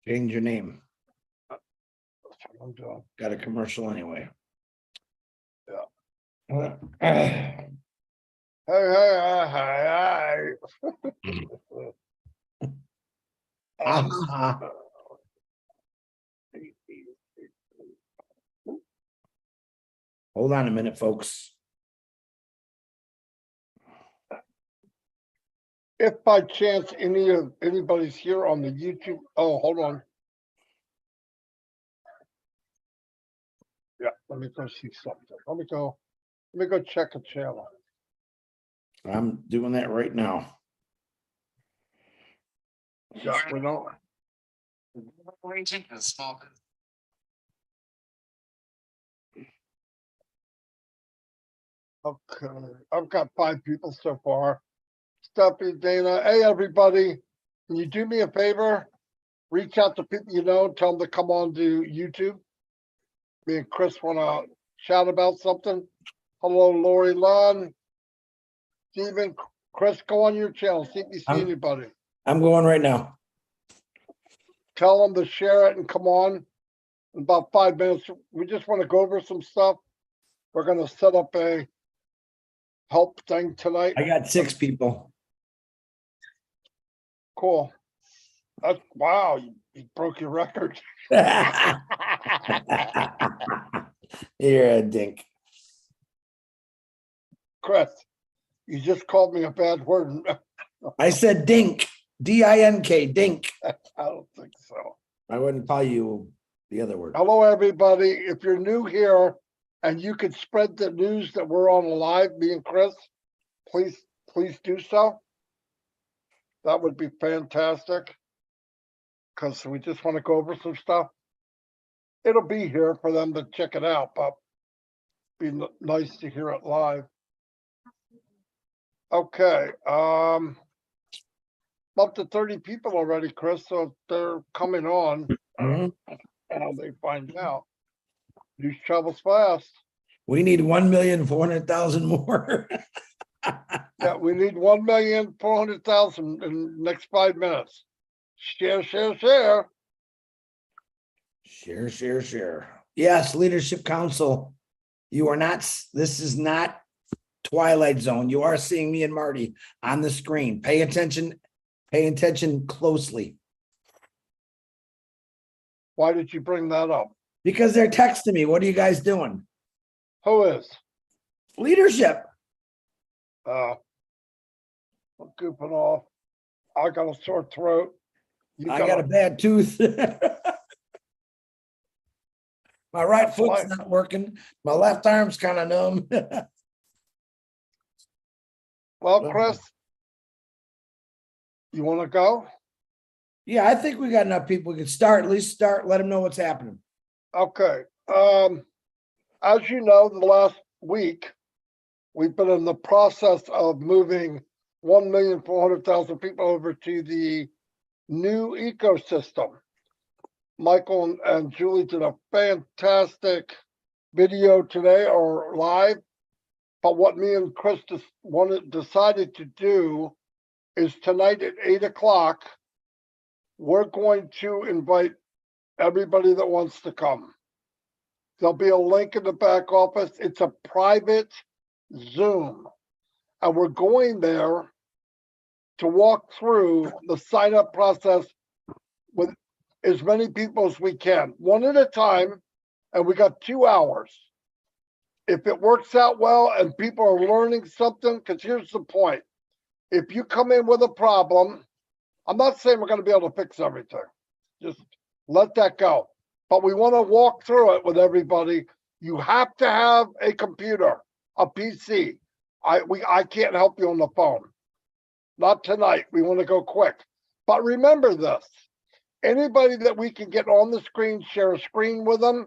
Change your name. That's what I'm doing. Got a commercial anyway. Yeah. Hey, hey. Ah, hold on a minute, folks. If by chance anybody's here on the YouTube, oh, hold on. Yeah, let me go see something. Let me go check a channel. I'm doing that right now. Yeah, we don't. Okay, I've got 5 people so far. Stephanie, Dana, hey, everybody, can you do me a favor? Reach out to people you know, tell them to come on to YouTube. Me and Chris wanna chat about something. Hello, Lori Lund. Steven, Chris, go on your channel, see if you see I'm- anybody. I'm going right now. Tell them to share it and come on. In about 5 minutes, we just wanna go over some stuff. We're gonna set up a help thing tonight. I got 6 people. Cool. That's, wow, you broke your record. You're a dink. Chris, you just called me a bad word. I said dink, D-I-N-K, dink. I don't think so. I wouldn't call you the other word. Hello, everybody. If you're new here and you could spread the news that we're on live, me and Chris, please do so. That would be fantastic. Because we just want to go over some stuff. It'll be here for them to check it out, but be nice to hear it live. Okay, up to 30 people already, Chris, so they're coming on. Mhm. How they find out. News travels fast. We need 1,400,000 more. Yeah, we need 1,400,000 in the next 5 minutes. Share, share, share. Share, share, share. Yes, Leadership Council. You are not, this is not Twilight Zone. You are seeing me and Marty on the screen. Pay attention closely. Why did you bring that up? Because they're texting me. What are you guys doing? Who is? Leadership. I'm goofing off. I got a sore throat. I got a bad tooth. My right foot's not working. My left arm's kind of numb. Well, Chris, you want to go? Yeah, I think we got enough people. We can start, at least start, let them know what's happening. Okay. As you know, the last week, we've been in the process of moving 1,400,000 people over to the new ecosystem. Michael and Julie did a fantastic video today or live. But what me and Chris decided to do is tonight at 8 o'clock, we're going to invite everybody that wants to come. There'll be a link in the back office. It's a private Zoom. And we're going there to walk through the sign up process with as many people as we can, one at a time. And we got 2 hours. If it works out well and people are learning something, because here's the point. If you come in with a problem, I'm not saying we're going to be able to fix everything. Just let that go. But we want to walk through it with everybody. You have to have a computer, a PC. I can't help you on the phone. Not tonight. We want to go quick. But remember this. Anybody that we can get on the screen, share a screen with them,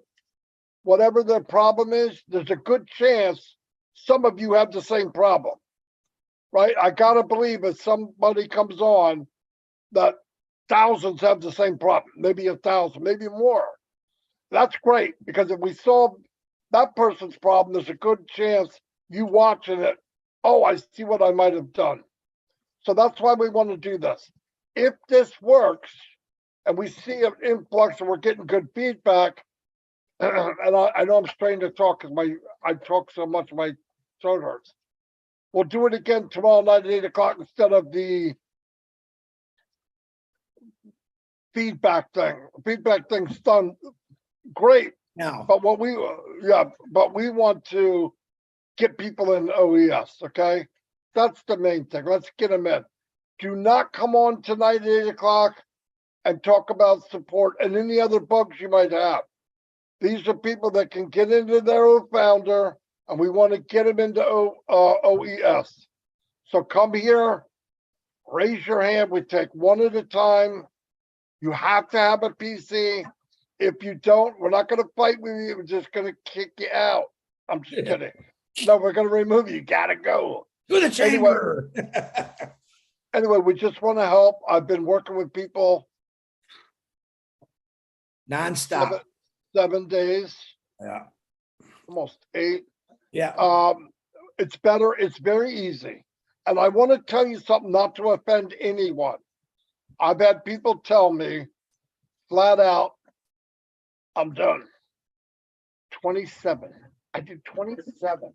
whatever their problem is, there's a good chance some of you have the same problem, right? I gotta believe if somebody comes on that thousands have the same problem, maybe 1,000, maybe more. That's great, because if we solve that person's problem, there's a good chance you watching it, oh, I see what I might have done. So that's why we want to do this. If this works, and we see an influx and we're getting good feedback. And I know I'm straining to talk because I talk so much my throat hurts. We'll do it again tomorrow night at 8 o'clock instead of the feedback thing. Feedback thing's done great, Now, but what we want to get people in OES, okay? That's the main thing. Let's get them in. Do not come on tonight at 8 o'clock and talk about support and any other bugs you might have. These are people that can get into their own founder, and we want to get them into OES. So come here, raise your hand. We take one at a time. You have to have a PC. If you don't, we're not going to fight with you. We're just going to kick you out. I'm just kidding. No, we're going to remove you. You got to go. to the chamber. Anyway, we just want to help. I've been working with people Nonstop. 7 days, Yeah. almost 8. Yeah. It's better. It's very easy. And I want to tell you something, not to offend anyone. I've had people tell me flat out, I'm done. 27. I did 27.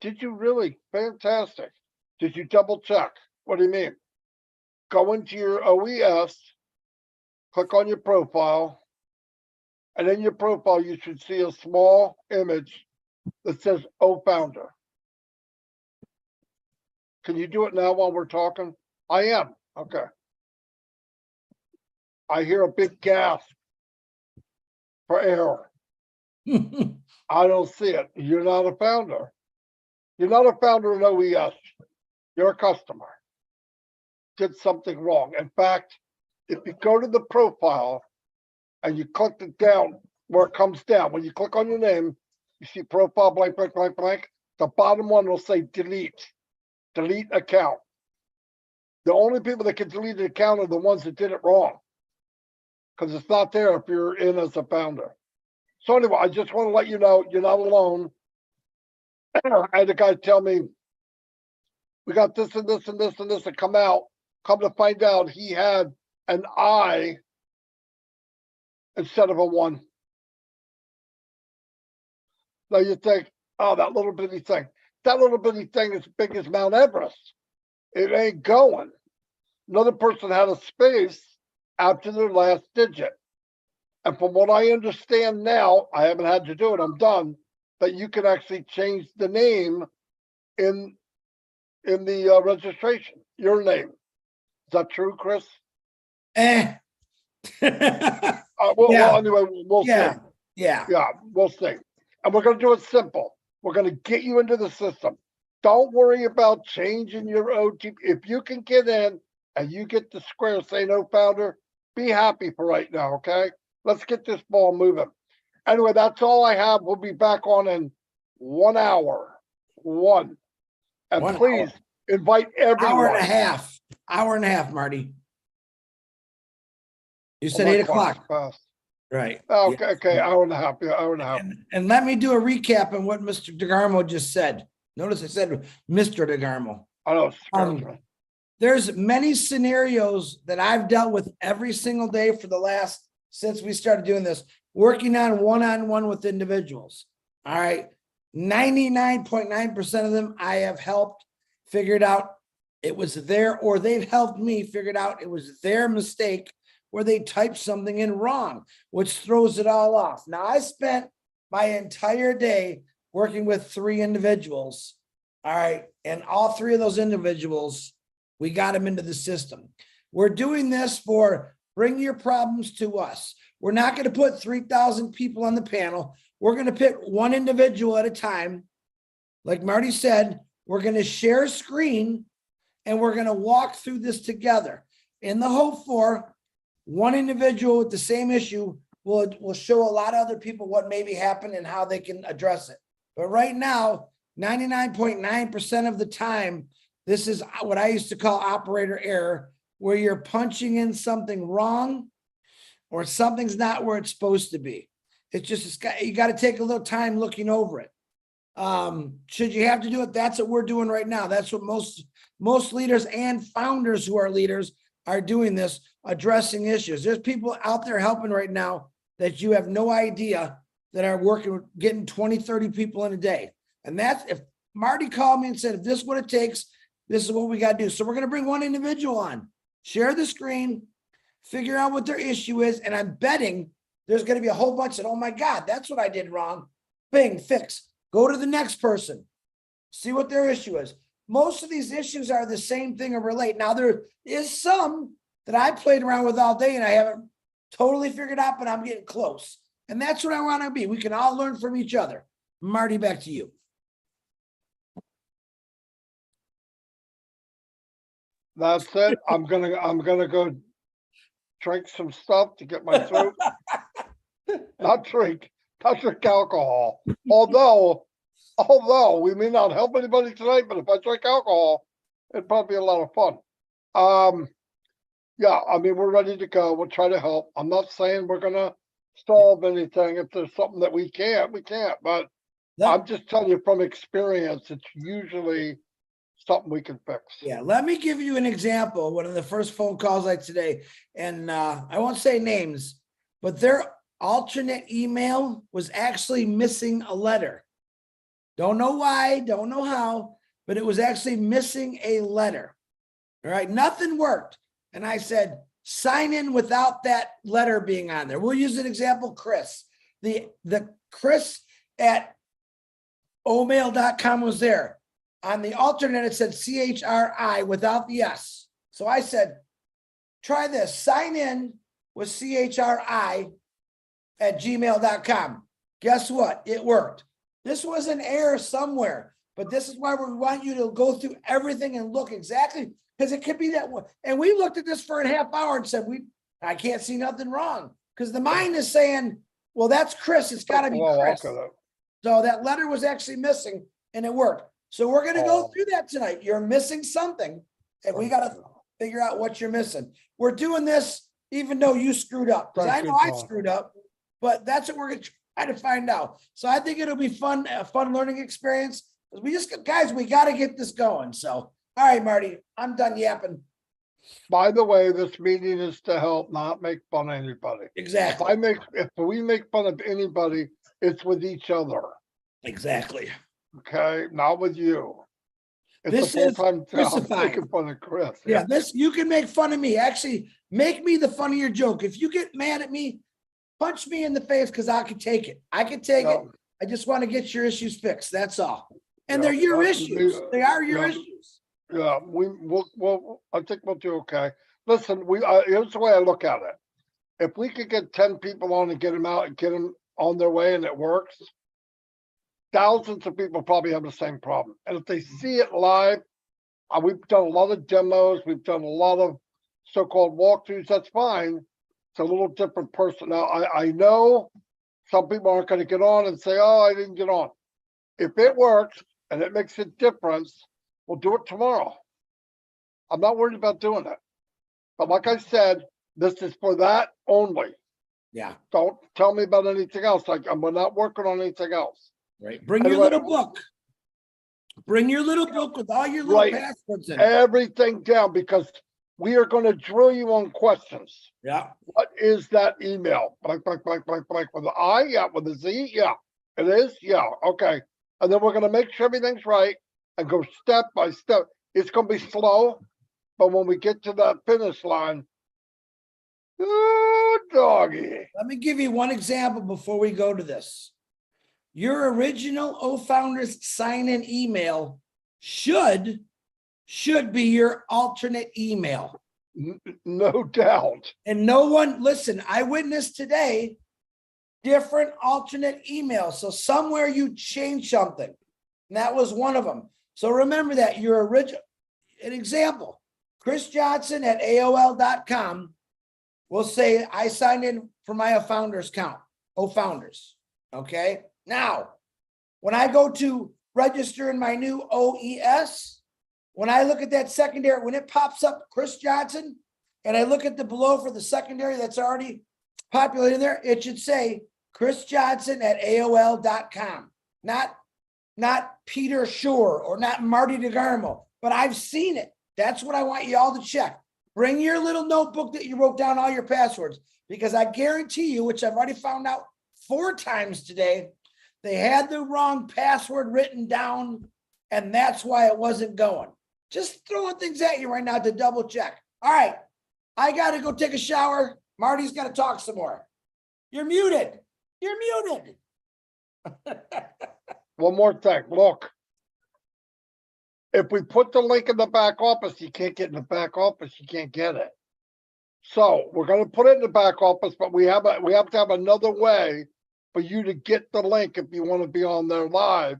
Did you really? Fantastic. Did you double check? What do you mean? Go into your OES, click on your profile, and in your profile, you should see a small image that says O Founder. Can you do it now while we're talking? I am. Okay. I hear a big gasp for error. I don't see it. You're not a founder. You're not a founder in OES. You're a customer. Did something wrong. In fact, if you go to the profile and you click it down where it comes down, when you click on your name, you see profile blank, blank, blank, blank. The bottom one will say delete. Delete account. The only people that can delete an account are the ones that did it wrong, because it's not there if you're in as a founder. So anyway, I just want to let you know you're not alone. I had a guy tell me, we got this and this and this and this to come out. Come to find out he had an I instead of a 1. Now you think, oh, that little bitty thing. That little bitty thing is big as Mount Everest. It ain't going. Another person had a space after their last digit. And from what I understand now, I haven't had to do it, I'm done, that you can actually change the name in the registration, your name. Is that true, Chris? Yeah. Well, anyway, we'll Yeah. see. Yeah. Yeah, we'll see. And we're going to do it simple. We're going to get you into the system. Don't worry about changing your OTP. If you can get in and you get the square saying no founder, be happy for right now, okay? Let's get this ball moving. Anyway, that's all I have. We'll be back on in 1 hour. 1. And 1 please hour. invite everyone. Hour and a half, Marty. You said Oh, my 8 o'clock. clock's fast. Right. Okay, Yeah. okay, hour and a half. Yeah, hour and a half. And let me do a recap on what Mr. DeGarmo just said. Notice I said Mr. DeGarmo. I know. It scares me. There's many scenarios that I've dealt with every single day for the last, since we started doing this, working on one-on-one with individuals. All right. 99.9% of them I have helped figured out it was their, or they've helped me figured out it was their mistake where they typed something in wrong, which throws it all off. Now, I spent my entire day working with 3 individuals. All right. And all 3 of those individuals, we got them into the system. We're doing this for bring your problems to us. We're not going to put 3,000 people on the panel. We're going to pick one individual at a time. Like Marty said, we're going to share a screen and we're going to walk through this together in the hope for one individual with the same issue will show a lot of other people what maybe happened and how they can address it. But right now, 99.9% of the time, this is what I used to call operator error, where you're punching in something wrong or something's not where it's supposed to be. It's just, you got to take a little time looking over it. Should you have to do it? That's what we're doing right now. That's what most leaders and founders who are leaders, are doing this, addressing issues. There's people out there helping right now that you have no idea that are working, getting 20, 30 people in a day. And that's, if Marty called me and said, if this is what it takes, this is what we got to do. So we're going to bring one individual on, share the screen, figure out what their issue is. And I'm betting there's going to be a whole bunch of, oh my God, that's what I did wrong. Bing, fix, go to the next person, see what their issue is. Most of these issues are the same thing or relate. Now, there is some that I played around with all day and I haven't totally figured out, but I'm getting close. And that's what I want to be. We can all learn from each other. Marty, back to you. That's it. I'm gonna go drink some stuff to get my throat. Not drink alcohol. Although we may not help anybody tonight, but if I drink alcohol, it'd probably be a lot of fun. Yeah, I mean, we're ready to go. We'll try to help. I'm not saying we're gonna solve anything. If there's something that we can't, but I'm just telling you from experience, it's usually something we can fix. Yeah, let me give you an example. One of the first phone calls like today, and I won't say names, but their alternate email was actually missing a letter. Don't know why, don't know how, but it was actually missing a letter. All right, nothing worked. And I said, sign in without that letter being on there. We'll use an example, Chris. The Chris at omail.com was there. On the alternate, it said CHRI without the S. So I said, try this, sign in with CHRI at gmail.com. Guess what? It worked. This was an error somewhere, but this is why we want you to go through everything and look exactly, because it could be that one. And we looked at this for a half hour and said, I can't see nothing wrong, because the mind is saying, well, that's Chris. It's got to be Chris. So that letter was actually missing and it worked. So we're going to go through that tonight. You're missing something and we got to figure out what you're missing. We're doing this even though you screwed up, because I know I screwed up, but that's what we're going to try to find out. So I think it'll be fun, a fun learning experience. We just, guys, we got to get this going. So, all right, Marty, I'm done yapping. By the way, this meeting is to help, not make fun of anybody. Exactly. If we make fun of anybody, it's with each other. Exactly. Okay, not with you. This is making fun of Chris. Yeah, this, you can make fun of me. Actually, make me the funnier joke. If you get mad at me, punch me in the face, because I can take it. I can take it. I just want to get your issues fixed. That's all. And they're your issues. They are your issues. Yeah, I think we'll do okay. Listen, here's the way I look at it. If we could get 10 people on and get them out and get them on their way and it works, thousands of people probably have the same problem. And if they see it live, we've done a lot of demos. We've done a lot of so-called walkthroughs. That's fine. It's a little different person. Now, I know some people aren't going to get on and say, oh, I didn't get on. If it works and it makes a difference, we'll do it tomorrow. I'm not worried about doing it. But like I said, this is for that only. Yeah. Don't tell me about anything else. We're not working on anything else. Right. Bring your little book. Bring your little book with all your little passwords in it. Everything down, because we are going to drill you on questions. Yeah. What is that email? Blank, with an I? Yeah. With a Z? Yeah. It is? Yeah. Okay. And then we're going to make sure everything's right and go step by step. It's going to be slow, but when we get to that finish line, oh, doggy. Let me give you one example before we go to this. Your original O-Founders sign-in email should be your alternate email. No doubt. And no one, listen, I witnessed today different alternate emails. So somewhere you changed something. And that was one of them. So remember that your original, an example, Chris Johnson at AOL.com will say, I signed in for my O-Founders account, O-Founders. Okay. Now, when I go to register in my new OES, when I look at that secondary, when it pops up Chris Johnson, and I look at the below for the secondary that's already populated there, it should say Chris Johnson at AOL.com, not Peter Shore or not Marty DeGarmo, but I've seen it. That's what I want you all to check. Bring your little notebook that you wrote down all your passwords, because I guarantee you, which I've already found out 4 times today, they had the wrong password written down, and that's why it wasn't going. Just throwing things at you right now to double check. All right, I gotta go take a shower. Marty's gotta talk some more. You're muted. You're muted. One more thing, look. If we put the link in the back office, you can't get in the back office, you can't get it. So we're gonna put it in the back office, but we have to have another way for you to get the link if you want to be on there live.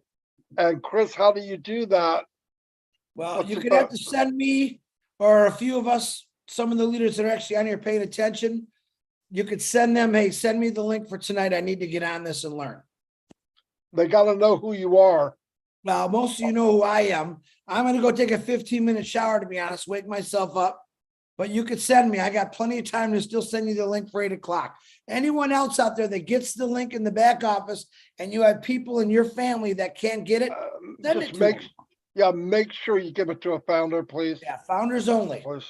And Chris, how do you do that? Well, What's you the could have to best? send me or a few of us, some of the leaders that are actually on here paying attention. You could send them, hey, send me the link for tonight. I need to get on this and learn. They gotta know who you are. Well, most of you know who I am. I'm gonna go take a 15-minute shower, to be honest, wake myself up. But you could send me. I got plenty of time to still send you the link for 8 o'clock. Anyone else out there that gets the link in the back office and you have people in your family that can't get it, send it Just to make, them. yeah, make sure you give it to a founder, please. Yeah, founders only. Please.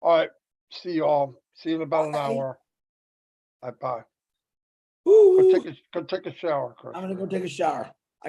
All right, see you all. See you in about an Bye. hour. Bye bye. Woo. Go take a shower, Chris. I'm gonna go take a shower.